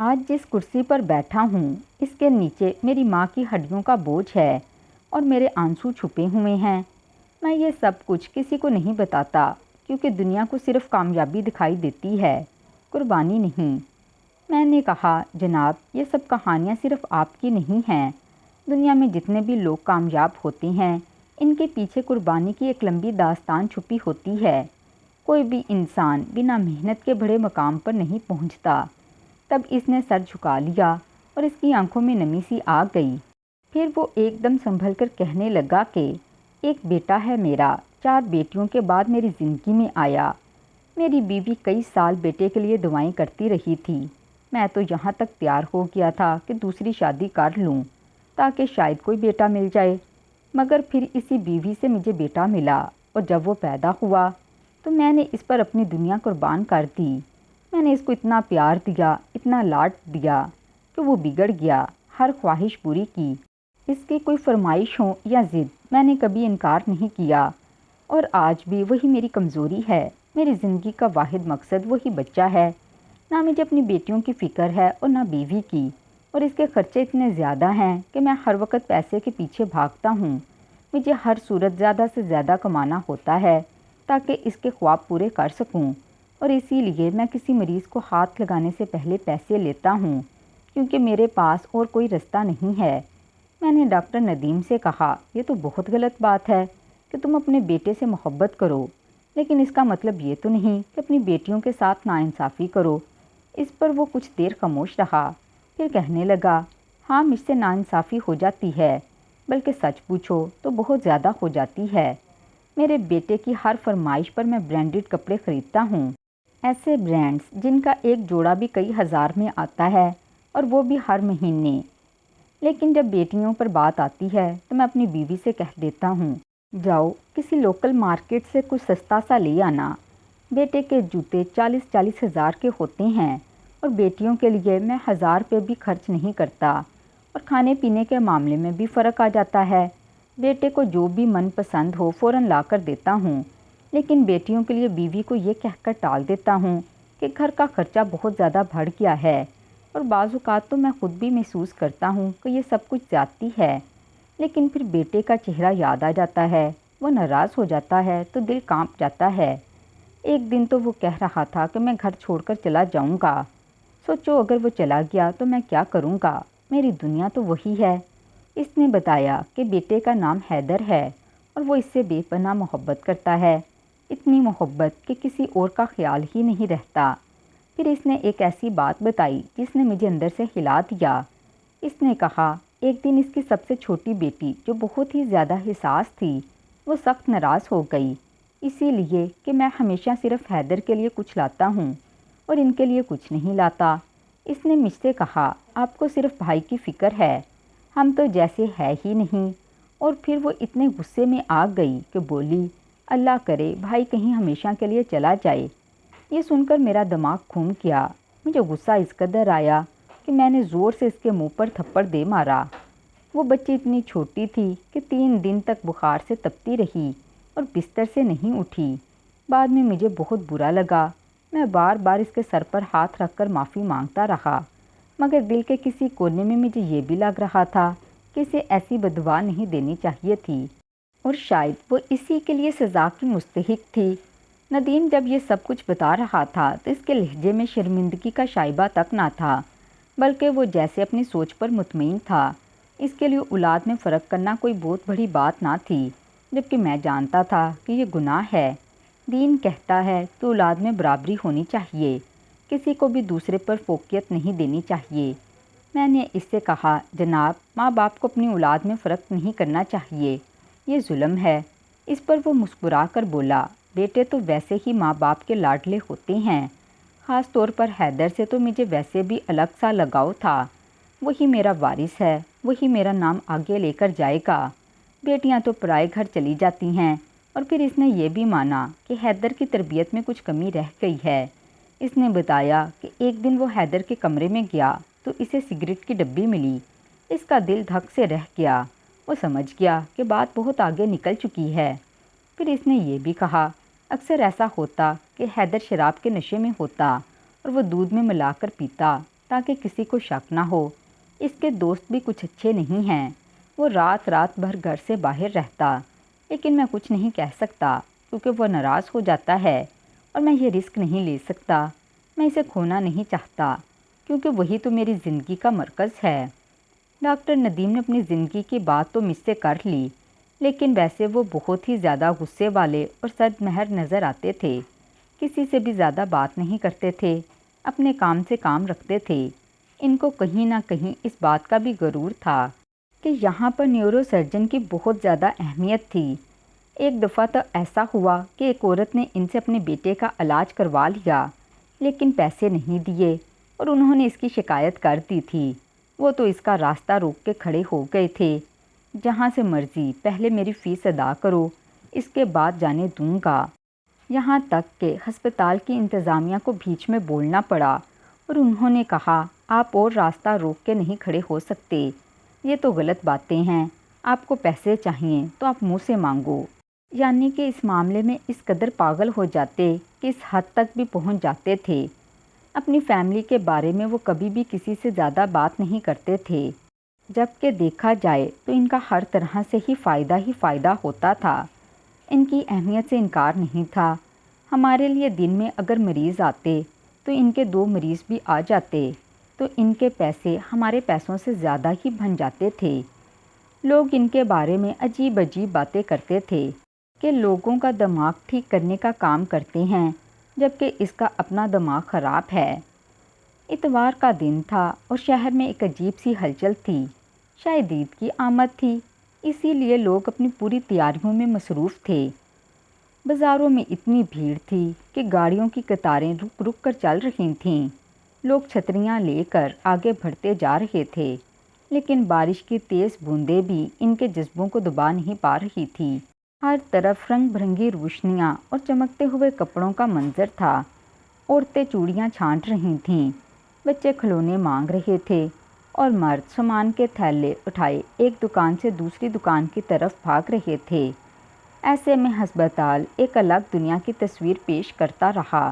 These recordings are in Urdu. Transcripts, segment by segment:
آج جس کرسی پر بیٹھا ہوں اس کے نیچے میری ماں کی ہڈیوں کا بوجھ ہے اور میرے آنسو چھپے ہوئے ہیں۔ میں یہ سب کچھ کسی کو نہیں بتاتا کیونکہ دنیا کو صرف کامیابی دکھائی دیتی ہے، قربانی نہیں۔ میں نے کہا جناب یہ سب کہانیاں صرف آپ کی نہیں ہیں۔ دنیا میں جتنے بھی لوگ کامیاب ہوتے ہیں ان کے پیچھے قربانی کی ایک لمبی داستان چھپی ہوتی ہے۔ کوئی بھی انسان بنا محنت کے بڑے مقام پر نہیں پہنچتا۔ تب اس نے سر جھکا لیا اور اس کی آنکھوں میں نمی سی آ گئی۔ پھر وہ ایک دم سنبھل کر کہنے لگا کہ ایک بیٹا ہے میرا، 4 بیٹیوں کے بعد میری زندگی میں آیا۔ میری بیوی کئی سال بیٹے کے لیے دعائیں کرتی رہی تھی۔ میں تو یہاں تک تیار ہو گیا تھا کہ دوسری شادی کر لوں تاکہ شاید کوئی بیٹا مل جائے، مگر پھر اسی بیوی سے مجھے بیٹا ملا اور جب وہ پیدا ہوا تو میں نے اس پر اپنی دنیا قربان کر دی۔ میں نے اس کو اتنا پیار دیا، اتنا لاڈ دیا کہ وہ بگڑ گیا، ہر خواہش پوری کی۔ اس کی کوئی فرمائش ہو یا ضد میں نے کبھی انکار نہیں کیا، اور آج بھی وہی میری کمزوری ہے۔ میری زندگی کا واحد مقصد وہی بچہ ہے۔ نہ مجھے اپنی بیٹیوں کی فکر ہے اور نہ بیوی کی، اور اس کے خرچے اتنے زیادہ ہیں کہ میں ہر وقت پیسے کے پیچھے بھاگتا ہوں۔ مجھے ہر صورت زیادہ سے زیادہ کمانا ہوتا ہے تاکہ اس کے خواب پورے کر سکوں، اور اسی لیے میں کسی مریض کو ہاتھ لگانے سے پہلے پیسے لیتا ہوں کیونکہ میرے پاس اور کوئی رستہ نہیں ہے۔ میں نے ڈاکٹر ندیم سے کہا یہ تو بہت غلط بات ہے کہ تم اپنے بیٹے سے محبت کرو، لیکن اس کا مطلب یہ تو نہیں کہ اپنی بیٹیوں کے ساتھ ناانصافی کرو۔ اس پر وہ کچھ دیر خاموش رہا، پھر کہنے لگا ہاں مجھ سے ناانصافی ہو جاتی ہے، بلکہ سچ پوچھو تو بہت زیادہ ہو جاتی ہے۔ میرے بیٹے کی ہر فرمائش پر میں برانڈڈ کپڑے خریدتا ہوں، ایسے برانڈز جن کا ایک جوڑا بھی کئی ہزار میں آتا ہے، اور وہ بھی ہر مہینے۔ لیکن جب بیٹیوں پر بات آتی ہے تو میں اپنی بیوی سے کہہ دیتا ہوں جاؤ کسی لوکل مارکیٹ سے کچھ سستا سا لے آنا۔ بیٹے کے جوتے 40-40 ہزار کے ہوتے ہیں اور بیٹیوں کے لیے میں 1000 روپے بھی خرچ نہیں کرتا، اور کھانے پینے کے معاملے میں بھی فرق آ جاتا ہے۔ بیٹے کو جو بھی من پسند ہو فوراً لا کر دیتا ہوں، لیکن بیٹیوں کے لیے بیوی کو یہ کہہ کر ٹال دیتا ہوں کہ گھر کا خرچہ بہت زیادہ بڑھ گیا ہے، اور بعض اوقات تو میں خود بھی محسوس کرتا ہوں کہ یہ سب کچھ زیادتی ہے۔ لیکن پھر بیٹے کا چہرہ یاد آ جاتا ہے، وہ ناراض ہو جاتا ہے تو دل کانپ جاتا ہے۔ ایک دن تو وہ کہہ رہا تھا کہ میں گھر چھوڑ کر چلا جاؤں گا۔ سوچو اگر وہ چلا گیا تو میں کیا کروں گا؟ میری دنیا تو وہی ہے۔ اس نے بتایا کہ بیٹے کا نام حیدر ہے اور وہ اس سے بے پناہ محبت کرتا ہے، اتنی محبت کہ کسی اور کا خیال ہی نہیں رہتا۔ پھر اس نے ایک ایسی بات بتائی جس نے مجھے اندر سے ہلا دیا۔ اس نے کہا ایک دن اس کی سب سے چھوٹی بیٹی جو بہت ہی زیادہ حساس تھی وہ سخت ناراض ہو گئی، اسی لیے کہ میں ہمیشہ صرف حیدر کے لیے کچھ لاتا ہوں اور ان کے لیے کچھ نہیں لاتا۔ اس نے مجھ سے کہا آپ کو صرف بھائی کی فکر ہے، ہم تو جیسے ہے ہی نہیں، اور پھر وہ اتنے غصے میں آ گئی کہ بولی اللہ کرے بھائی کہیں ہمیشہ کے لیے چلا جائے۔ یہ سن کر میرا دماغ گھوم گیا، مجھے غصہ اس قدر آیا کہ میں نے زور سے اس کے منہ پر تھپڑ دے مارا۔ وہ بچی اتنی چھوٹی تھی کہ 3 دن تک بخار سے تپتی رہی اور بستر سے نہیں اٹھی۔ بعد میں مجھے بہت برا لگا، میں بار بار اس کے سر پر ہاتھ رکھ کر معافی مانگتا رہا، مگر دل کے کسی کونے میں مجھے یہ بھی لگ رہا تھا کہ اسے ایسی بددعا نہیں دینی چاہیے تھی، اور شاید وہ اسی کے لیے سزا کی مستحق تھی۔ ندیم جب یہ سب کچھ بتا رہا تھا تو اس کے لہجے میں شرمندگی کا شائبہ تک نہ تھا، بلکہ وہ جیسے اپنی سوچ پر مطمئن تھا۔ اس کے لیے اولاد میں فرق کرنا کوئی بہت بڑی بات نہ تھی، جبکہ میں جانتا تھا کہ یہ گناہ ہے۔ دین کہتا ہے کہ اولاد میں برابری ہونی چاہیے، کسی کو بھی دوسرے پر فوقیت نہیں دینی چاہیے۔ میں نے اس سے کہا جناب ماں باپ کو اپنی اولاد میں فرق نہیں کرنا چاہیے، یہ ظلم ہے۔ اس پر وہ مسکرا کر بولا بیٹے تو ویسے ہی ماں باپ کے لاڈلے ہوتے ہیں، خاص طور پر حیدر سے تو مجھے ویسے بھی الگ سا لگاؤ تھا، وہی میرا وارث ہے، وہی میرا نام آگے لے کر جائے گا۔ بیٹیاں تو پرائے گھر چلی جاتی ہیں۔ اور پھر اس نے یہ بھی مانا کہ حیدر کی تربیت میں کچھ کمی رہ گئی ہے۔ اس نے بتایا کہ ایک دن وہ حیدر کے کمرے میں گیا تو اسے سگریٹ کی ڈبی ملی، اس کا دل دھک سے رہ گیا، وہ سمجھ گیا کہ بات بہت آگے نکل چکی ہے۔ پھر اس نے یہ بھی کہا اکثر ایسا ہوتا کہ حیدر شراب کے نشے میں ہوتا اور وہ دودھ میں ملا کر پیتا، تاکہ کسی کو شک نہ ہو۔ اس کے دوست بھی کچھ اچھے نہیں ہیں۔ وہ رات رات بھر گھر سے باہر رہتا، لیکن میں کچھ نہیں کہہ سکتا کیونکہ وہ ناراض ہو جاتا ہے اور میں یہ رسک نہیں لے سکتا۔ میں اسے کھونا نہیں چاہتا کیونکہ وہی تو میری زندگی کا مرکز ہے۔ ڈاکٹر ندیم نے اپنی زندگی کی بات تو مجھ سے کر لی، لیکن ویسے وہ بہت ہی زیادہ غصے والے اور سرد مہر نظر آتے تھے۔ کسی سے بھی زیادہ بات نہیں کرتے تھے، اپنے کام سے کام رکھتے تھے۔ ان کو کہیں نہ کہیں اس بات کا بھی غرور تھا کہ یہاں پر نیورو سرجن کی بہت زیادہ اہمیت تھی۔ ایک دفعہ تو ایسا ہوا کہ ایک عورت نے ان سے اپنے بیٹے کا علاج کروا لیا، لیکن پیسے نہیں دیے اور انہوں نے اس کی شکایت کر دی تھی۔ وہ تو اس کا راستہ روک کے کھڑے ہو گئے تھے، جہاں سے مرضی پہلے میری فیس ادا کرو، اس کے بعد جانے دوں گا۔ یہاں تک کہ ہسپتال کی انتظامیہ کو بیچ میں بولنا پڑا اور انہوں نے کہا آپ اور راستہ روک کے نہیں کھڑے ہو سکتے، یہ تو غلط باتیں ہیں، آپ کو پیسے چاہیے تو آپ منہ سے مانگو۔ یعنی کہ اس معاملے میں اس قدر پاگل ہو جاتے کہ اس حد تک بھی پہنچ جاتے تھے۔ اپنی فیملی کے بارے میں وہ کبھی بھی کسی سے زیادہ بات نہیں کرتے تھے، جبکہ دیکھا جائے تو ان کا ہر طرح سے ہی فائدہ ہوتا تھا۔ ان کی اہمیت سے انکار نہیں تھا۔ ہمارے لیے دن میں اگر مریض آتے تو ان کے 2 مریض بھی آ جاتے تو ان کے پیسے ہمارے پیسوں سے زیادہ ہی بن جاتے تھے۔ لوگ ان کے بارے میں عجیب باتیں کرتے تھے کہ لوگوں کا دماغ ٹھیک کرنے کا کام کرتے ہیں، جبکہ اس کا اپنا دماغ خراب ہے۔ اتوار کا دن تھا اور شہر میں ایک عجیب سی ہلچل تھی۔ شاید عید کی آمد تھی، اسی لیے لوگ اپنی پوری تیاریوں میں مصروف تھے۔ بازاروں میں اتنی بھیڑ تھی کہ گاڑیوں کی قطاریں رک رک کر چل رہی تھیں۔ لوگ چھتریاں لے کر آگے بڑھتے جا رہے تھے، لیکن بارش کی تیز بوندیں بھی ان کے جذبوں کو دبا نہیں پا رہی تھی۔ ہر طرف رنگ برنگی روشنیاں اور چمکتے ہوئے کپڑوں کا منظر تھا۔ عورتیں چوڑیاں چھانٹ رہی تھیں، بچے کھلونے مانگ رہے تھے اور مرد سامان کے تھیلے اٹھائے ایک دکان سے دوسری دکان کی طرف بھاگ رہے تھے۔ ایسے میں ہسپتال ایک الگ دنیا کی تصویر پیش کرتا رہا۔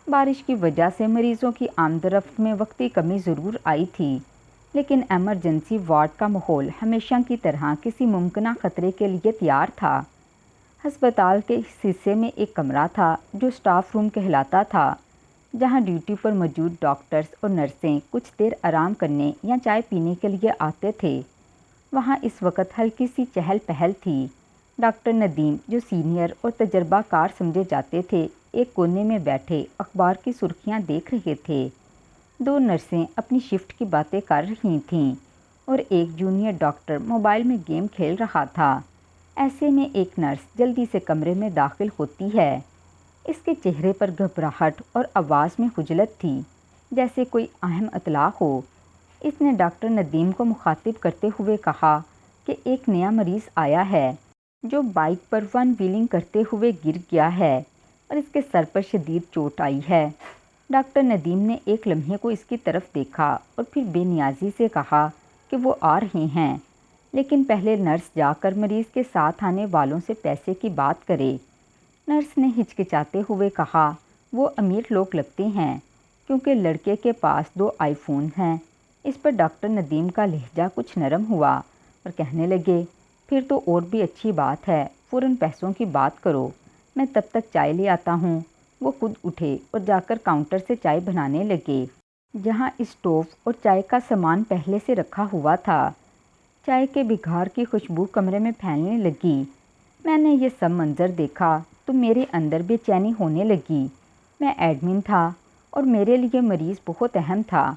بارش کی وجہ سے مریضوں کی آمد و رفت میں وقتی کمی ضرور آئی تھی، لیکن ایمرجنسی وارڈ کا ماحول ہمیشہ کی طرح کسی ممکنہ خطرے کے لیے تیار تھا۔ ہسپتال کے اس حصے میں ایک کمرہ تھا جو اسٹاف روم کہلاتا تھا، جہاں ڈیوٹی پر موجود ڈاکٹرز اور نرسیں کچھ دیر آرام کرنے یا چائے پینے کے لیے آتے تھے۔ وہاں اس وقت ہلکی سی چہل پہل تھی۔ ڈاکٹر ندیم، جو سینئر اور تجربہ کار سمجھے جاتے تھے، ایک کونے میں بیٹھے اخبار کی سرخیاں دیکھ رہے تھے۔ 2 نرسیں اپنی شفٹ کی باتیں کر رہی تھیں اور ایک جونیئر ڈاکٹر موبائل میں گیم کھیل رہا تھا۔ ایسے میں ایک نرس جلدی سے کمرے میں داخل ہوتی ہے۔ اس کے چہرے پر گھبراہٹ اور آواز میں خجلت تھی، جیسے کوئی اہم اطلاع ہو۔ اس نے ڈاکٹر ندیم کو مخاطب کرتے ہوئے کہا کہ ایک نیا مریض آیا ہے جو بائک پر 1 ویلنگ کرتے ہوئے گر گیا ہے اور اس کے سر پر شدید چوٹ آئی ہے۔ ڈاکٹر ندیم نے ایک لمحے کو اس کی طرف دیکھا اور پھر بے نیازی سے کہا کہ وہ آ رہے ہیں، لیکن پہلے نرس جا کر مریض کے ساتھ آنے والوں سے پیسے کی بات کرے۔ نرس نے ہچکچاتے ہوئے کہا وہ امیر لوگ لگتے ہیں کیونکہ لڑکے کے پاس 2 آئی فون ہیں۔ اس پر ڈاکٹر ندیم کا لہجہ کچھ نرم ہوا اور کہنے لگے پھر تو اور بھی اچھی بات ہے، فوراً پیسوں کی بات کرو، میں تب تک چائے لے آتا ہوں۔ وہ خود اٹھے اور جا کر کاؤنٹر سے چائے بنانے لگے، جہاں اسٹوو اور چائے کا سامان پہلے سے رکھا ہوا تھا۔ چائے کے بگھار کی خوشبو کمرے میں پھیلنے لگی۔ میں نے یہ سب منظر دیکھا تو میرے اندر بے چینی ہونے لگی۔ میں ایڈمن تھا اور میرے لیے مریض بہت اہم تھا،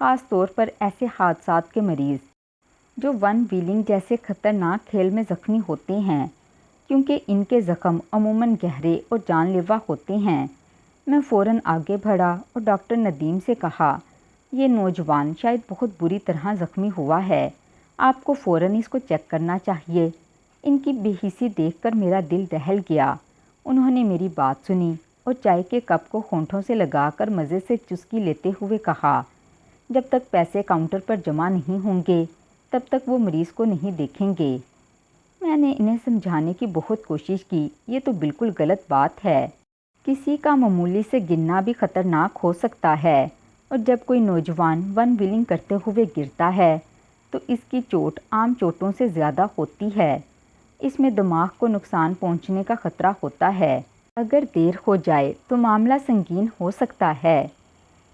خاص طور پر ایسے حادثات کے مریض جو 1 ویلنگ جیسے خطرناک کھیل میں زخمی ہوتے ہیں، کیونکہ ان کے زخم عموماً گہرے اور جان لیوا ہوتے ہیں۔ میں فوراً آگے بڑھا اور ڈاکٹر ندیم سے کہا یہ نوجوان شاید بہت بری طرح زخمی ہوا ہے، آپ کو فوراً اس کو چیک کرنا چاہیے۔ ان کی بے حسی دیکھ کر میرا دل دہل گیا۔ انہوں نے میری بات سنی اور چائے کے کپ کو ہونٹوں سے لگا کر مزے سے چسکی لیتے ہوئے کہا جب تک پیسے کاؤنٹر پر جمع نہیں ہوں گے تب تک وہ مریض کو نہیں دیکھیں گے۔ میں نے انہیں سمجھانے کی بہت کوشش کی، یہ تو بالکل غلط بات ہے، کسی کا معمولی سے گرنا بھی خطرناک ہو سکتا ہے۔ اور جب کوئی نوجوان ون ویلنگ کرتے ہوئے گرتا ہے تو اس کی چوٹ عام چوٹوں سے زیادہ ہوتی ہے۔ اس میں دماغ کو نقصان پہنچنے کا خطرہ ہوتا ہے۔ اگر دیر ہو جائے تو معاملہ سنگین ہو سکتا ہے۔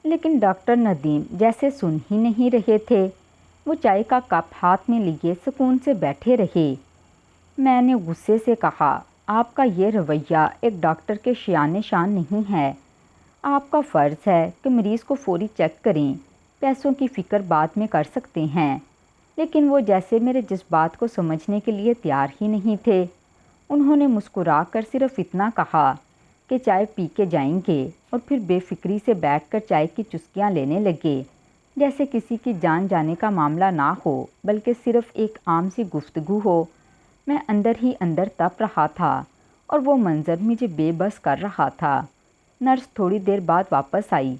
لیکن ڈاکٹر ندیم جیسے سن ہی نہیں رہے تھے۔ وہ چائے کا کپ ہاتھ میں لیے سکون سے بیٹھے رہے۔ میں نے غصے سے کہا، آپ کا یہ رویہ ایک ڈاکٹر کے شایان شان نہیں ہے۔ آپ کا فرض ہے کہ مریض کو فوری چیک کریں، پیسوں کی فکر بعد میں کر سکتے ہیں۔ لیکن وہ جیسے میرے جذبات کو سمجھنے کے لیے تیار ہی نہیں تھے۔ انہوں نے مسکرا کر صرف اتنا کہا کہ چائے پی کے جائیں گے، اور پھر بے فکری سے بیٹھ کر چائے کی چسکیاں لینے لگے، جیسے کسی کی جان جانے کا معاملہ نہ ہو بلکہ صرف ایک عام سی گفتگو ہو۔ میں اندر ہی اندر تپ رہا تھا اور وہ منظر مجھے بے بس کر رہا تھا۔ نرس تھوڑی دیر بعد واپس آئی۔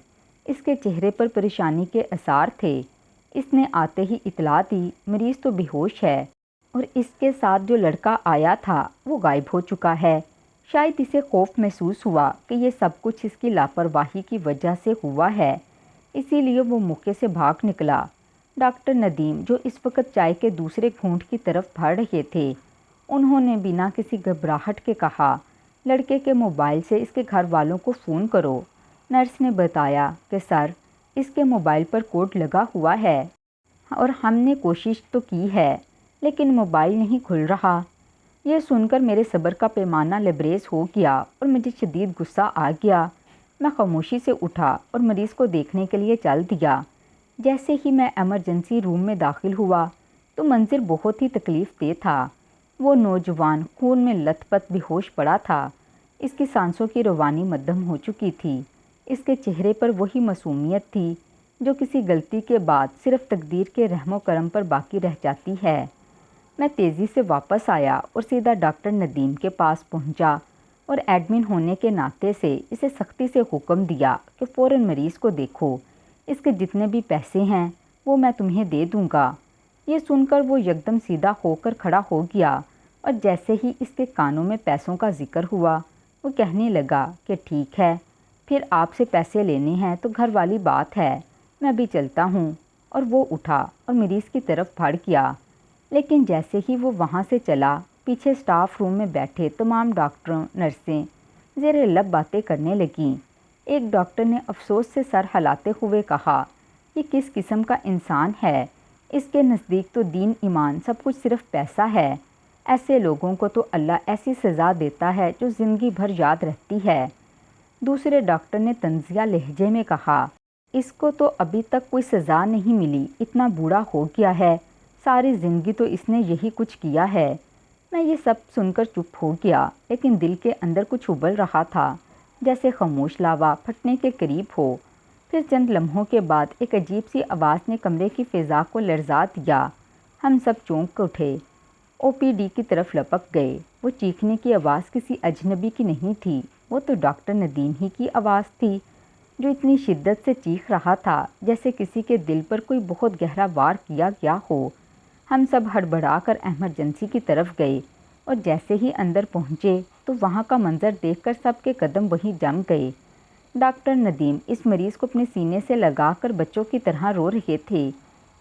اس کے چہرے پر پریشانی کے آثار تھے۔ اس نے آتے ہی اطلاع دی، مریض تو بے ہوش ہے اور اس کے ساتھ جو لڑکا آیا تھا وہ غائب ہو چکا ہے۔ شاید اسے خوف محسوس ہوا کہ یہ سب کچھ اس کی لاپرواہی کی وجہ سے ہوا ہے، اسی لیے وہ موقع سے بھاگ نکلا۔ ڈاکٹر ندیم جو اس وقت چائے کے دوسرے گھونٹ کی طرف بڑھ رہے تھے، انہوں نے بنا کسی گھبراہٹ کے کہا، لڑکے کے موبائل سے اس کے گھر والوں کو فون کرو۔ نرس نے بتایا کہ سر، اس کے موبائل پر کوڈ لگا ہوا ہے اور ہم نے کوشش تو کی ہے لیکن موبائل نہیں کھل رہا۔ یہ سن کر میرے صبر کا پیمانہ لبریز ہو گیا اور مجھے شدید غصہ آ گیا۔ میں خاموشی سے اٹھا اور مریض کو دیکھنے کے لیے چل دیا۔ جیسے ہی میں ایمرجنسی روم میں داخل ہوا تو منظر بہت ہی تکلیف دہ تھا۔ وہ نوجوان خون میں لت پت بے ہوش پڑا تھا۔ اس کی سانسوں کی روانی مدھم ہو چکی تھی۔ اس کے چہرے پر وہی معصومیت تھی جو کسی غلطی کے بعد صرف تقدیر کے رحم و کرم پر باقی رہ جاتی ہے۔ میں تیزی سے واپس آیا اور سیدھا ڈاکٹر ندیم کے پاس پہنچا اور ایڈمن ہونے کے ناطے سے اسے سختی سے حکم دیا کہ فوراً مریض کو دیکھو، اس کے جتنے بھی پیسے ہیں وہ میں تمہیں دے دوں گا۔ یہ سن کر وہ یکدم سیدھا ہو کر کھڑا ہو گیا اور جیسے ہی اس کے کانوں میں پیسوں کا ذکر ہوا وہ کہنے لگا کہ ٹھیک ہے، پھر آپ سے پیسے لینے ہیں تو گھر والی بات ہے، میں بھی چلتا ہوں۔ اور وہ اٹھا اور مریض کی طرف بڑھ گیا۔ لیکن جیسے ہی وہ وہاں سے چلا، پیچھے سٹاف روم میں بیٹھے تمام ڈاکٹروں نرسیں زیر لب باتیں کرنے لگیں۔ ایک ڈاکٹر نے افسوس سے سر ہلاتے ہوئے کہا، یہ کس قسم کا انسان ہے؟ اس کے نزدیک تو دین ایمان سب کچھ صرف پیسہ ہے۔ ایسے لوگوں کو تو اللہ ایسی سزا دیتا ہے جو زندگی بھر یاد رہتی ہے۔ دوسرے ڈاکٹر نے طنزیہ لہجے میں کہا، اس کو تو ابھی تک کوئی سزا نہیں ملی، اتنا بوڑھا ہو گیا ہے، ساری زندگی تو اس نے یہی کچھ کیا ہے۔ میں یہ سب سن کر چپ ہو گیا، لیکن دل کے اندر کچھ ابل رہا تھا، جیسے خاموش لاوا پھٹنے کے قریب ہو۔ پھر چند لمحوں کے بعد ایک عجیب سی آواز نے کمرے کی فضا کو لرزا دیا۔ ہم سب چونک اٹھے، او پی ڈی کی طرف لپک گئے۔ وہ چیخنے کی آواز کسی اجنبی کی نہیں تھی، وہ تو ڈاکٹر ندیم ہی کی آواز تھی، جو اتنی شدت سے چیخ رہا تھا جیسے کسی کے دل پر کوئی بہت گہرا وار کیا گیا ہو۔ ہم سب ہڑبڑا کر ایمرجنسی کی طرف گئے اور جیسے ہی اندر پہنچے تو وہاں کا منظر دیکھ کر سب کے قدم وہیں جم گئے۔ ڈاکٹر ندیم اس مریض کو اپنے سینے سے لگا کر بچوں کی طرح رو رہے تھے۔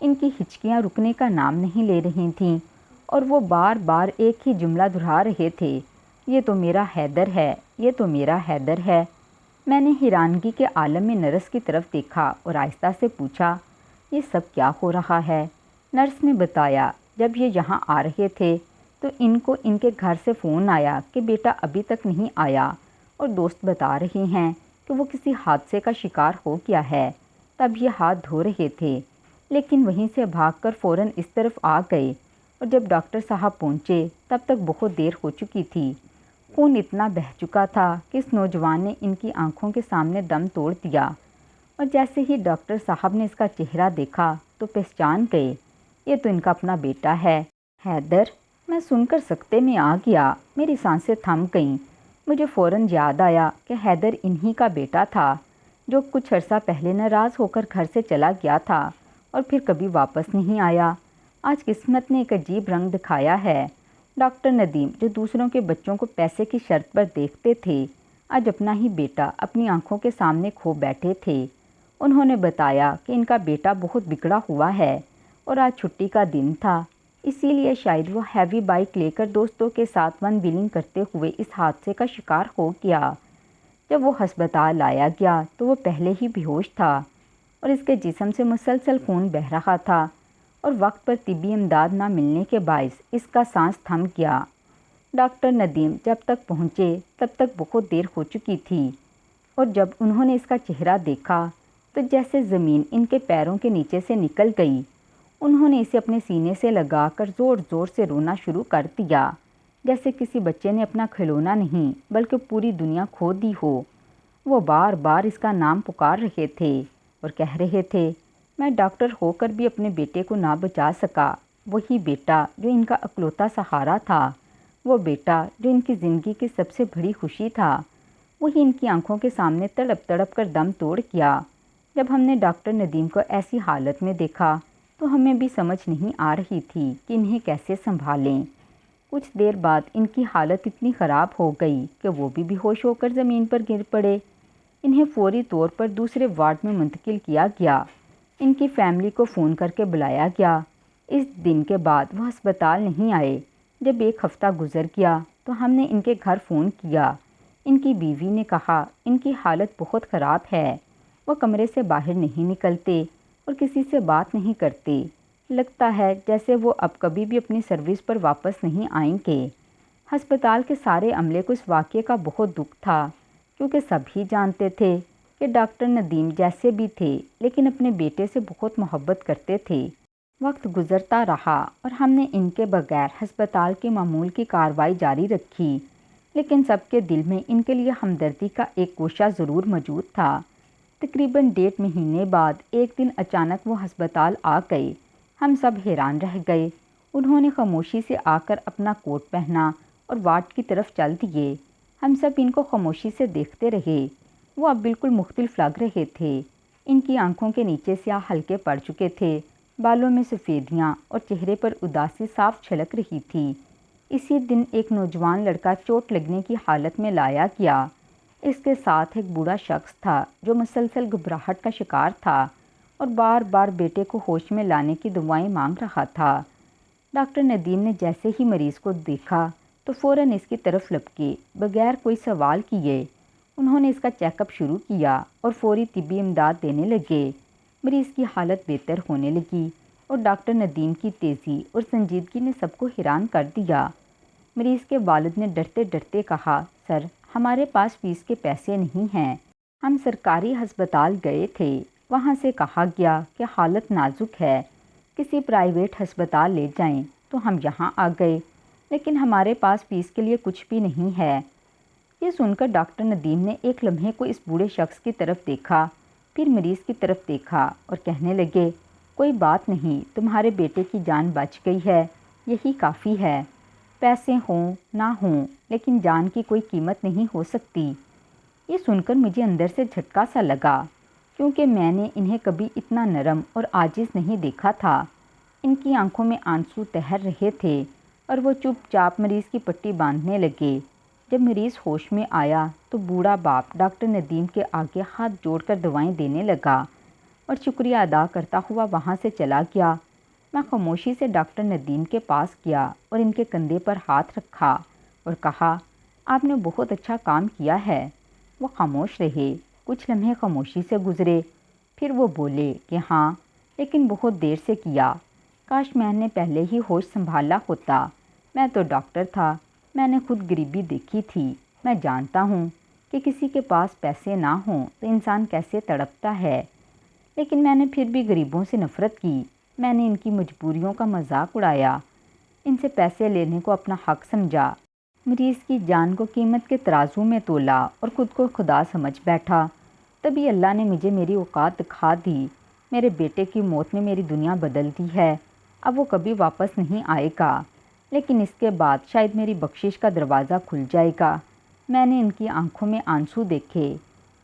ان کی ہچکیاں رکنے کا نام نہیں لے رہی تھیں اور وہ بار بار ایک ہی جملہ دہرا رہے تھے، یہ تو میرا حیدر ہے، یہ تو میرا حیدر ہے۔ میں نے حیرانگی کے عالم میں نرس کی طرف دیکھا اور آہستہ سے پوچھا، یہ سب کیا ہو رہا ہے؟ نرس نے بتایا، جب یہ یہاں آ رہے تھے تو ان کو ان کے گھر سے فون آیا کہ بیٹا ابھی تک نہیں آیا اور دوست بتا رہے ہیں کہ وہ کسی حادثے کا شکار ہو گیا ہے۔ تب یہ ہاتھ دھو رہے تھے، لیکن وہیں سے بھاگ کر فوراً اس طرف آ گئے اور جب ڈاکٹر صاحب پہنچے تب تک بہت دیر ہو چکی تھی۔ خون اتنا بہہ چکا تھا کہ اس نوجوان نے ان کی آنکھوں کے سامنے دم توڑ دیا، اور جیسے ہی ڈاکٹر صاحب نے اس کا چہرہ دیکھا تو پہچان گئے، یہ تو ان کا اپنا بیٹا ہے، حیدر۔ میں سن کر سکتے میں آ گیا، میری سانسیں تھم گئیں۔ مجھے فوراً یاد آیا کہ حیدر انہی کا بیٹا تھا جو کچھ عرصہ پہلے ناراض ہو کر گھر سے چلا گیا تھا اور پھر کبھی واپس نہیں آیا۔ آج قسمت نے ایک عجیب رنگ دکھایا ہے۔ ڈاکٹر ندیم جو دوسروں کے بچوں کو پیسے کی شرط پر دیکھتے تھے، آج اپنا ہی بیٹا اپنی آنکھوں کے سامنے کھو بیٹھے تھے، انہوں نے بتایا کہ ان کا بیٹا بہت بگڑا ہوا ہے اور آج چھٹی کا دن تھا، اسی لیے شاید وہ ہیوی بائک لے کر دوستوں کے ساتھ ون ویلنگ کرتے ہوئے اس حادثے کا شکار ہو گیا۔ جب وہ ہسپتال لایا گیا تو وہ پہلے ہی بے ہوش تھا اور اس کے جسم سے مسلسل خون بہہ رہا تھا اور وقت پر طبی امداد نہ ملنے کے باعث اس کا سانس تھم گیا۔ ڈاکٹر ندیم جب تک پہنچے تب تک بہت دیر ہو چکی تھی اور جب انہوں نے اس کا چہرہ دیکھا تو جیسے زمین ان کے پیروں کے نیچے سے نکل گئی۔ انہوں نے اسے اپنے سینے سے لگا کر زور زور سے رونا شروع کر دیا، جیسے کسی بچے نے اپنا کھلونا نہیں بلکہ پوری دنیا کھو دی ہو۔ وہ بار بار اس کا نام پکار رہے تھے اور کہہ رہے تھے، میں ڈاکٹر ہو کر بھی اپنے بیٹے کو نہ بچا سکا، وہی بیٹا جو ان کا اکلوتا سہارا تھا، وہ بیٹا جو ان کی زندگی کی سب سے بڑی خوشی تھا، وہی ان کی آنکھوں کے سامنے تڑپ تڑپ کر دم توڑ گیا۔ جب ہم نے ڈاکٹر ندیم کو ایسی حالت میں دیکھا تو ہمیں بھی سمجھ نہیں آ رہی تھی کہ انہیں کیسے سنبھالیں۔ کچھ دیر بعد ان کی حالت اتنی خراب ہو گئی کہ وہ بھی بے ہوش ہو کر زمین پر گر پڑے۔ انہیں فوری طور پر دوسرے وارڈ میں منتقل کیا گیا۔ ان کی فیملی کو فون کر کے بلایا گیا۔ اس دن کے بعد وہ ہسپتال نہیں آئے۔ جب ایک ہفتہ گزر گیا تو ہم نے ان کے گھر فون کیا۔ ان کی بیوی نے کہا ان کی حالت بہت خراب ہے، وہ کمرے سے باہر نہیں نکلتے اور کسی سے بات نہیں کرتے، لگتا ہے جیسے وہ اب کبھی بھی اپنی سروس پر واپس نہیں آئیں گے۔ ہسپتال کے سارے عملے کو اس واقعے کا بہت دکھ تھا، کیونکہ سب ہی جانتے تھے کہ ڈاکٹر ندیم جیسے بھی تھے لیکن اپنے بیٹے سے بہت محبت کرتے تھے۔ وقت گزرتا رہا اور ہم نے ان کے بغیر ہسپتال کے معمول کی کارروائی جاری رکھی، لیکن سب کے دل میں ان کے لیے ہمدردی کا ایک گوشہ ضرور موجود تھا۔ تقریباً 1.5 مہینے بعد ایک دن اچانک وہ ہسپتال آ گئے۔ ہم سب حیران رہ گئے۔ انہوں نے خاموشی سے آ کر اپنا کوٹ پہنا اور وارڈ کی طرف چل دیے۔ ہم سب ان کو خاموشی سے دیکھتے رہے۔ وہ اب بالکل مختلف لگ رہے تھے۔ ان کی آنکھوں کے نیچے سیاہ حلقے پڑ چکے تھے، بالوں میں سفیدیاں اور چہرے پر اداسی صاف چھلک رہی تھی۔ اسی دن ایک نوجوان لڑکا چوٹ لگنے کی حالت میں لایا گیا۔ اس کے ساتھ ایک بوڑھا شخص تھا جو مسلسل گھبراہٹ کا شکار تھا اور بار بار بیٹے کو ہوش میں لانے کی دعائیں مانگ رہا تھا۔ ڈاکٹر ندیم نے جیسے ہی مریض کو دیکھا تو فوراً اس کی طرف لپکے بغیر کوئی سوال کیے۔ انہوں نے اس کا چیک اپ شروع کیا اور فوری طبی امداد دینے لگے۔ مریض کی حالت بہتر ہونے لگی اور ڈاکٹر ندیم کی تیزی اور سنجیدگی نے سب کو حیران کر دیا۔ مریض کے والد نے ڈرتے ڈرتے کہا، سر، ہمارے پاس فیس کے پیسے نہیں ہیں۔ ہم سرکاری ہسپتال گئے تھے، وہاں سے کہا گیا کہ حالت نازک ہے، کسی پرائیویٹ ہسپتال لے جائیں، تو ہم یہاں آ گئے، لیکن ہمارے پاس فیس کے لیے کچھ بھی نہیں ہے۔ یہ سن کر ڈاکٹر ندیم نے ایک لمحے کو اس بوڑھے شخص کی طرف دیکھا، پھر مریض کی طرف دیکھا اور کہنے لگے، کوئی بات نہیں، تمہارے بیٹے کی جان بچ گئی ہے، یہی کافی ہے۔ پیسے ہوں نہ ہوں لیکن جان کی کوئی قیمت نہیں ہو سکتی۔ یہ سن کر مجھے اندر سے جھٹکا سا لگا، کیونکہ میں نے انہیں کبھی اتنا نرم اور عاجز نہیں دیکھا تھا۔ ان کی آنکھوں میں آنسو تہر رہے تھے اور وہ چپ چاپ مریض کی پٹی باندھنے لگے۔ جب مریض ہوش میں آیا تو بوڑھا باپ ڈاکٹر ندیم کے آگے ہاتھ جوڑ کر دعائیں دینے لگا اور شکریہ ادا کرتا ہوا وہاں سے چلا گیا۔ میں خاموشی سے ڈاکٹر ندیم کے پاس گیا اور ان کے کندھے پر ہاتھ رکھا اور کہا، آپ نے بہت اچھا کام کیا ہے۔ وہ خاموش رہے، کچھ لمحے خاموشی سے گزرے، پھر وہ بولے کہ ہاں، لیکن بہت دیر سے کیا، کاش میں نے پہلے ہی ہوش سنبھالا ہوتا۔ میں تو ڈاکٹر تھا، میں نے خود غریبی دیکھی تھی، میں جانتا ہوں کہ کسی کے پاس پیسے نہ ہوں تو انسان کیسے تڑپتا ہے، لیکن میں نے پھر بھی غریبوں سے نفرت کی، میں نے ان کی مجبوریوں کا مذاق اڑایا، ان سے پیسے لینے کو اپنا حق سمجھا، مریض کی جان کو قیمت کے ترازو میں تولا اور خود کو خدا سمجھ بیٹھا۔ تبھی اللہ نے مجھے میری اوقات دکھا دی۔ میرے بیٹے کی موت نے میری دنیا بدل دی ہے، اب وہ کبھی واپس نہیں آئے گا، لیکن اس کے بعد شاید میری بخشش کا دروازہ کھل جائے گا۔ میں نے ان کی آنکھوں میں آنسو دیکھے،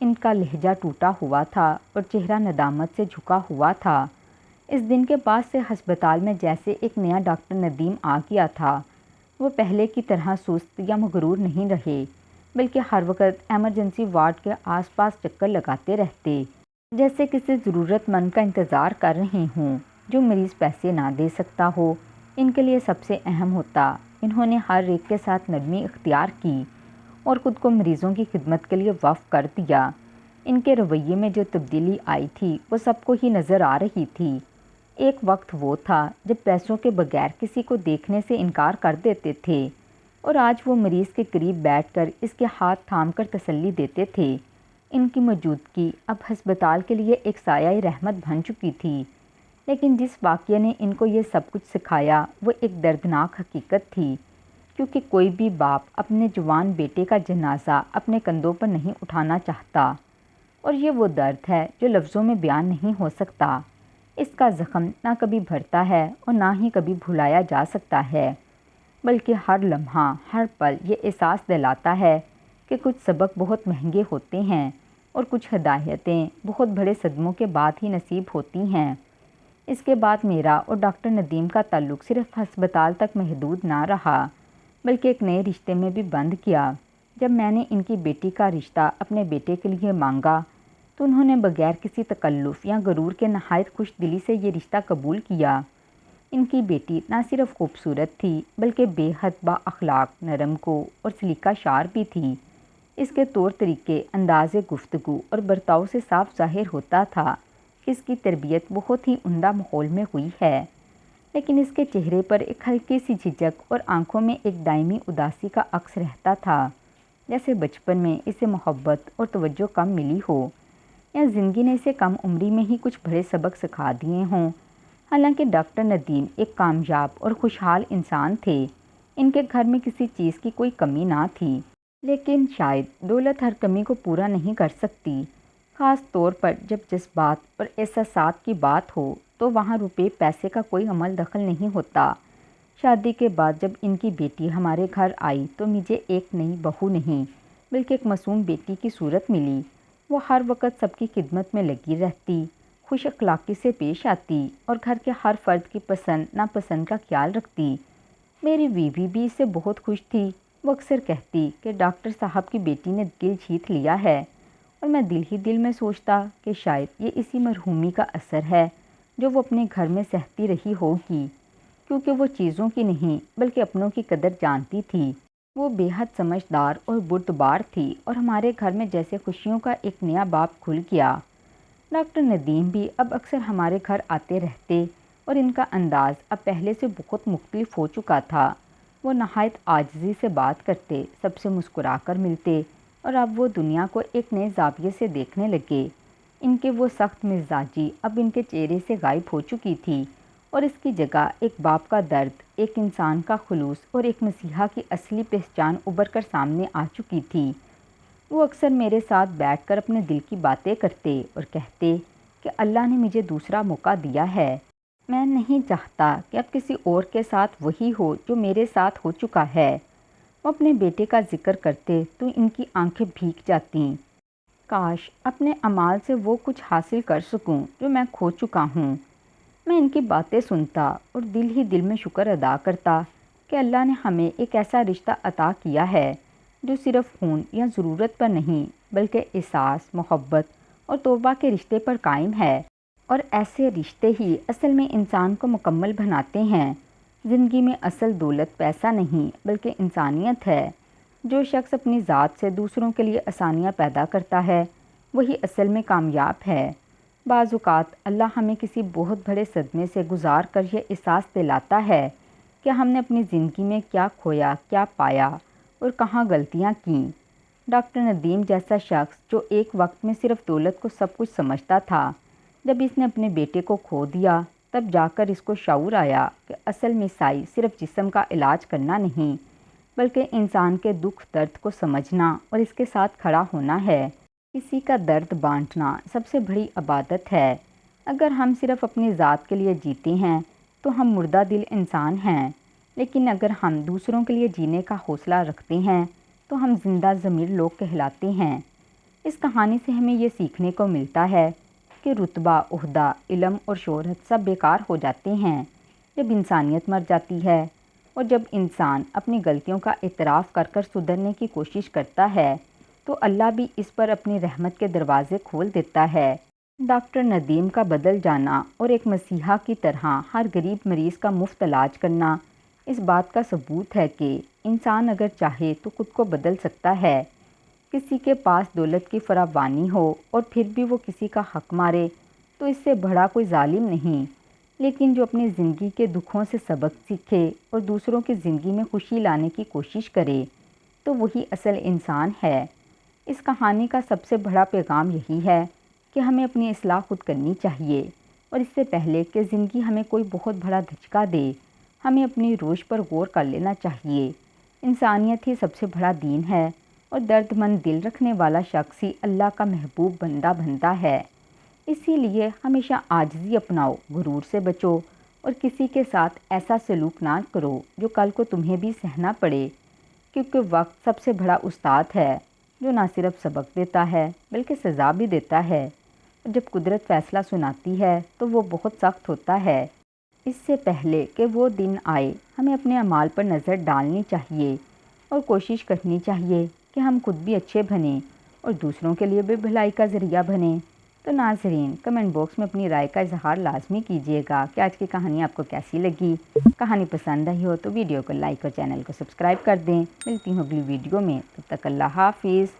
ان کا لہجہ ٹوٹا ہوا تھا اور چہرہ ندامت سے جھکا ہوا تھا۔ اس دن کے بعد سے ہسپتال میں جیسے ایک نیا ڈاکٹر ندیم آ گیا تھا۔ وہ پہلے کی طرح سست یا مغرور نہیں رہے، بلکہ ہر وقت ایمرجنسی وارڈ کے آس پاس چکر لگاتے رہتے۔ جیسے کسی ضرورت مند کا انتظار کر رہی ہوں جو مریض پیسے نہ دے سکتا ہو۔ ان کے لیے سب سے اہم ہوتا انہوں نے ہر ایک کے ساتھ نرمی اختیار کی اور خود کو مریضوں کی خدمت کے لیے وقف کر دیا۔ ان کے رویے میں جو تبدیلی آئی تھی وہ سب کو ہی نظر آ رہی تھی۔ ایک وقت وہ تھا جب پیسوں کے بغیر کسی کو دیکھنے سے انکار کر دیتے تھے، اور آج وہ مریض کے قریب بیٹھ کر اس کے ہاتھ تھام کر تسلی دیتے تھے۔ ان کی موجودگی اب ہسپتال کے لیے ایک سایہ رحمت بن چکی تھی، لیکن جس واقعے نے ان کو یہ سب کچھ سکھایا وہ ایک دردناک حقیقت تھی، کیونکہ کوئی بھی باپ اپنے جوان بیٹے کا جنازہ اپنے کندھوں پر نہیں اٹھانا چاہتا، اور یہ وہ درد ہے جو لفظوں میں بیان نہیں ہو سکتا۔ اس کا زخم نہ کبھی بھرتا ہے اور نہ ہی کبھی بھلایا جا سکتا ہے، بلکہ ہر لمحہ ہر پل یہ احساس دلاتا ہے کہ کچھ سبق بہت مہنگے ہوتے ہیں اور کچھ ہدایتیں بہت بڑے صدموں کے بعد ہی نصیب ہوتی ہیں۔ اس کے بعد میرا اور ڈاکٹر ندیم کا تعلق صرف ہسپتال تک محدود نہ رہا، بلکہ ایک نئے رشتے میں بھی بند کیا۔ جب میں نے ان کی بیٹی کا رشتہ اپنے بیٹے کے لیے مانگا تو انہوں نے بغیر کسی تکلف یا غرور کے نہایت خوش دلی سے یہ رشتہ قبول کیا۔ ان کی بیٹی نہ صرف خوبصورت تھی بلکہ بے حد با اخلاق، نرم کو اور سلیقہ شار بھی تھی۔ اس کے طور طریقے، انداز گفتگو اور برتاؤ سے صاف ظاہر ہوتا تھا کہ اس کی تربیت بہت ہی عمدہ ماحول میں ہوئی ہے، لیکن اس کے چہرے پر ایک ہلکی سی جھجک اور آنکھوں میں ایک دائمی اداسی کا عکس رہتا تھا، جیسے بچپن میں اسے محبت اور توجہ کم ملی ہو، یا زندگی نے اسے کم عمری میں ہی کچھ بڑے سبق سکھا دیے ہوں۔ حالانکہ ڈاکٹر ندیم ایک کامیاب اور خوشحال انسان تھے، ان کے گھر میں کسی چیز کی کوئی کمی نہ تھی، لیکن شاید دولت ہر کمی کو پورا نہیں کر سکتی، خاص طور پر جب جذبات اور احساسات کی بات ہو تو وہاں روپے پیسے کا کوئی عمل دخل نہیں ہوتا۔ شادی کے بعد جب ان کی بیٹی ہمارے گھر آئی تو مجھے ایک نئی بہو نہیں بلکہ ایک معصوم بیٹی کی صورت ملی۔ وہ ہر وقت سب کی خدمت میں لگی رہتی، خوش اخلاقی سے پیش آتی اور گھر کے ہر فرد کی پسند ناپسند کا خیال رکھتی۔ میری بیوی بھی اس سے بہت خوش تھی۔ وہ اکثر کہتی کہ ڈاکٹر صاحب کی بیٹی نے دل جیت لیا ہے، اور میں دل ہی دل میں سوچتا کہ شاید یہ اسی مرحومی کا اثر ہے جو وہ اپنے گھر میں سہتی رہی ہوگی، کیونکہ وہ چیزوں کی نہیں بلکہ اپنوں کی قدر جانتی تھی۔ وہ بے حد سمجھدار اور بردبار تھی، اور ہمارے گھر میں جیسے خوشیوں کا ایک نیا باب کھل گیا۔ ڈاکٹر ندیم بھی اب اکثر ہمارے گھر آتے رہتے، اور ان کا انداز اب پہلے سے بہت مختلف ہو چکا تھا۔ وہ نہایت عاجزی سے بات کرتے، سب سے مسکرا کر ملتے، اور اب وہ دنیا کو ایک نئے زاویے سے دیکھنے لگے۔ ان کے وہ سخت مزاجی اب ان کے چہرے سے غائب ہو چکی تھی، اور اس کی جگہ ایک باپ کا درد، ایک انسان کا خلوص اور ایک مسیحا کی اصلی پہچان ابھر کر سامنے آ چکی تھی۔ وہ اکثر میرے ساتھ بیٹھ کر اپنے دل کی باتیں کرتے اور کہتے کہ اللہ نے مجھے دوسرا موقع دیا ہے۔ میں نہیں چاہتا کہ اب کسی اور کے ساتھ وہی ہو جو میرے ساتھ ہو چکا ہے۔ وہ اپنے بیٹے کا ذکر کرتے تو ان کی آنکھیں بھیگ جاتیں۔ کاش اپنے اعمال سے وہ کچھ حاصل کر سکوں جو میں کھو چکا ہوں۔ میں ان کی باتیں سنتا اور دل ہی دل میں شکر ادا کرتا کہ اللہ نے ہمیں ایک ایسا رشتہ عطا کیا ہے جو صرف خون یا ضرورت پر نہیں بلکہ احساس، محبت اور توبہ کے رشتے پر قائم ہے، اور ایسے رشتے ہی اصل میں انسان کو مکمل بناتے ہیں۔ زندگی میں اصل دولت پیسہ نہیں بلکہ انسانیت ہے۔ جو شخص اپنی ذات سے دوسروں کے لیے آسانیاں پیدا کرتا ہے وہی اصل میں کامیاب ہے۔ بعض اوقات اللہ ہمیں کسی بہت بڑے صدمے سے گزار کر یہ احساس دلاتا ہے کہ ہم نے اپنی زندگی میں کیا کھویا، کیا پایا اور کہاں غلطیاں کیں۔ ڈاکٹر ندیم جیسا شخص جو ایک وقت میں صرف دولت کو سب کچھ سمجھتا تھا، جب اس نے اپنے بیٹے کو کھو دیا تب جا کر اس کو شعور آیا کہ اصل مسائی صرف جسم کا علاج کرنا نہیں بلکہ انسان کے دکھ درد کو سمجھنا اور اس کے ساتھ کھڑا ہونا ہے۔ کسی کا درد بانٹنا سب سے بڑی عبادت ہے۔ اگر ہم صرف اپنی ذات کے لیے جیتے ہیں تو ہم مردہ دل انسان ہیں، لیکن اگر ہم دوسروں کے لیے جینے کا حوصلہ رکھتے ہیں تو ہم زندہ ضمیر لوگ کہلاتے ہیں۔ اس کہانی سے ہمیں یہ سیکھنے کو ملتا ہے کہ رتبہ، عہدہ، علم اور شہرت سب بیکار ہو جاتے ہیں جب انسانیت مر جاتی ہے، اور جب انسان اپنی غلطیوں کا اعتراف کر کر سدھرنے کی کوشش کرتا ہے تو اللہ بھی اس پر اپنی رحمت کے دروازے کھول دیتا ہے۔ ڈاکٹر ندیم کا بدل جانا اور ایک مسیحا کی طرح ہر غریب مریض کا مفت علاج کرنا اس بات کا ثبوت ہے کہ انسان اگر چاہے تو خود کو بدل سکتا ہے۔ کسی کے پاس دولت کی فراوانی ہو اور پھر بھی وہ کسی کا حق مارے تو اس سے بڑا کوئی ظالم نہیں، لیکن جو اپنی زندگی کے دکھوں سے سبق سیکھے اور دوسروں کی زندگی میں خوشی لانے کی کوشش کرے تو وہی اصل انسان ہے۔ اس کہانی کا سب سے بڑا پیغام یہی ہے کہ ہمیں اپنی اصلاح خود کرنی چاہیے، اور اس سے پہلے کہ زندگی ہمیں کوئی بہت بڑا دھچکا دے ہمیں اپنی روش پر غور کر لینا چاہیے۔ انسانیت ہی سب سے بڑا دین ہے، اور درد مند دل رکھنے والا شخص ہی اللہ کا محبوب بندہ بنتا ہے۔ اسی لیے ہمیشہ عاجزی اپناؤ، غرور سے بچو، اور کسی کے ساتھ ایسا سلوک نہ کرو جو کل کو تمہیں بھی سہنا پڑے، کیونکہ وقت سب سے بڑا استاد ہے جو نہ صرف سبق دیتا ہے بلکہ سزا بھی دیتا ہے، اور جب قدرت فیصلہ سناتی ہے تو وہ بہت سخت ہوتا ہے۔ اس سے پہلے کہ وہ دن آئے ہمیں اپنے اعمال پر نظر ڈالنی چاہیے اور کوشش کرنی چاہیے کہ ہم خود بھی اچھے بنیں اور دوسروں کے لیے بھی بھلائی کا ذریعہ بنیں۔ تو ناظرین، کمنٹ باکس میں اپنی رائے کا اظہار لازمی کیجیے گا کہ آج کی کہانی آپ کو کیسی لگی۔ کہانی پسند آئی ہو تو ویڈیو کو لائک اور چینل کو سبسکرائب کر دیں۔ ملتی ہوں اگلی ویڈیو میں، تب تک اللہ حافظ۔